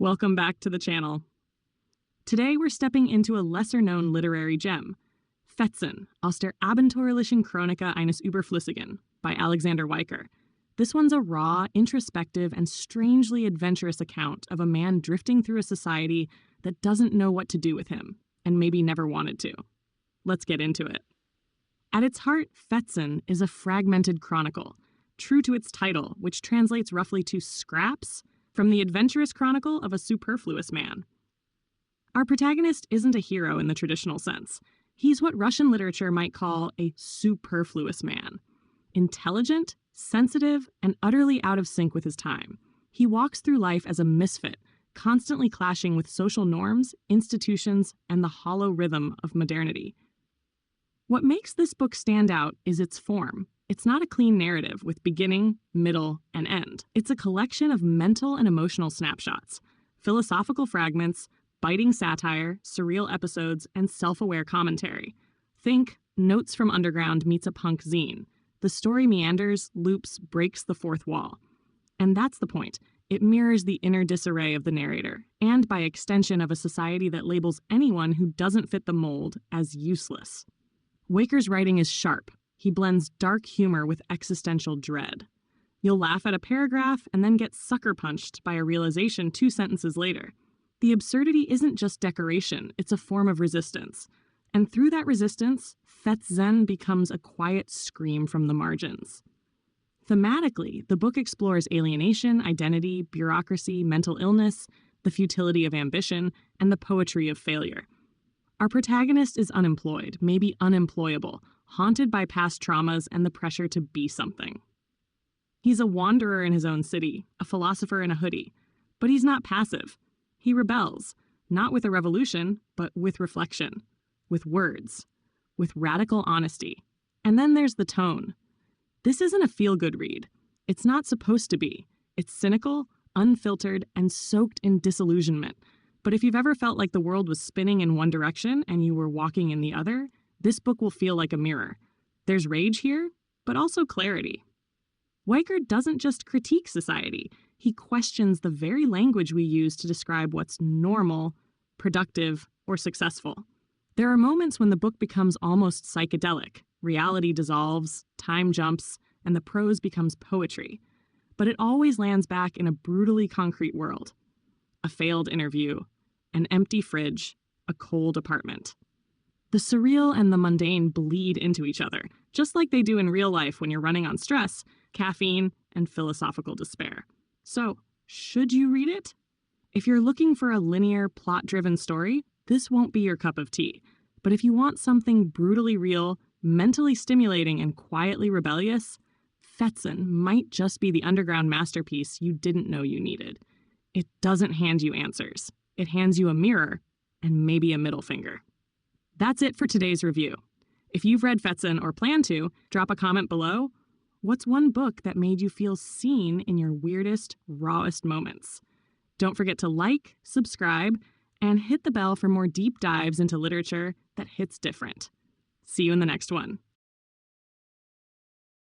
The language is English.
Welcome back to the channel. Today we're stepping into a lesser-known literary gem, Fetzen, Aus der abenteuerlichen Chronika eines Überflüssigen by Alexander Weicker. This one's a raw, introspective, and strangely adventurous account of a man drifting through a society that doesn't know what to do with him, and maybe never wanted to. Let's get into it. At its heart, Fetzen is a fragmented chronicle, true to its title, which translates roughly to scraps from the adventurous chronicle of a superfluous man. Our protagonist isn't a hero in the traditional sense. He's what Russian literature might call a superfluous man. Intelligent, sensitive, and utterly out of sync with his time. He walks through life as a misfit, constantly clashing with social norms, institutions, and the hollow rhythm of modernity. What makes this book stand out is its form. It's not a clean narrative with beginning, middle, and end. It's a collection of mental and emotional snapshots, philosophical fragments, biting satire, surreal episodes, and self-aware commentary. Think Notes from Underground meets a punk zine. The story meanders, loops, breaks the fourth wall. And that's the point. It mirrors the inner disarray of the narrator, and by extension of a society that labels anyone who doesn't fit the mold as useless. Weicker's writing is sharp. He blends dark humor with existential dread. You'll laugh at a paragraph and then get sucker punched by a realization 2 sentences later. The absurdity isn't just decoration, it's a form of resistance. And through that resistance, Fetzen becomes a quiet scream from the margins. Thematically, the book explores alienation, identity, bureaucracy, mental illness, the futility of ambition, and the poetry of failure. Our protagonist is unemployed, maybe unemployable, haunted by past traumas and the pressure to be something. He's a wanderer in his own city, a philosopher in a hoodie, but he's not passive. He rebels, not with a revolution, but with reflection, with words, with radical honesty. And then there's the tone. This isn't a feel-good read. It's not supposed to be. It's cynical, unfiltered, and soaked in disillusionment. But if you've ever felt like the world was spinning in one direction and you were walking in the other, this book will feel like a mirror. There's rage here, but also clarity. Weicker doesn't just critique society. He questions the very language we use to describe what's normal, productive, or successful. There are moments when the book becomes almost psychedelic. Reality dissolves, time jumps, and the prose becomes poetry. But it always lands back in a brutally concrete world. A failed interview, an empty fridge, a cold apartment. The surreal and the mundane bleed into each other, just like they do in real life when you're running on stress, caffeine, and philosophical despair. So, should you read it? If you're looking for a linear, plot-driven story, this won't be your cup of tea. But if you want something brutally real, mentally stimulating, and quietly rebellious, Fetzen might just be the underground masterpiece you didn't know you needed. It doesn't hand you answers. It hands you a mirror and maybe a middle finger. That's it for today's review. If you've read Fetzen or plan to, drop a comment below. What's one book that made you feel seen in your weirdest, rawest moments? Don't forget to like, subscribe, and hit the bell for more deep dives into literature that hits different. See you in the next one.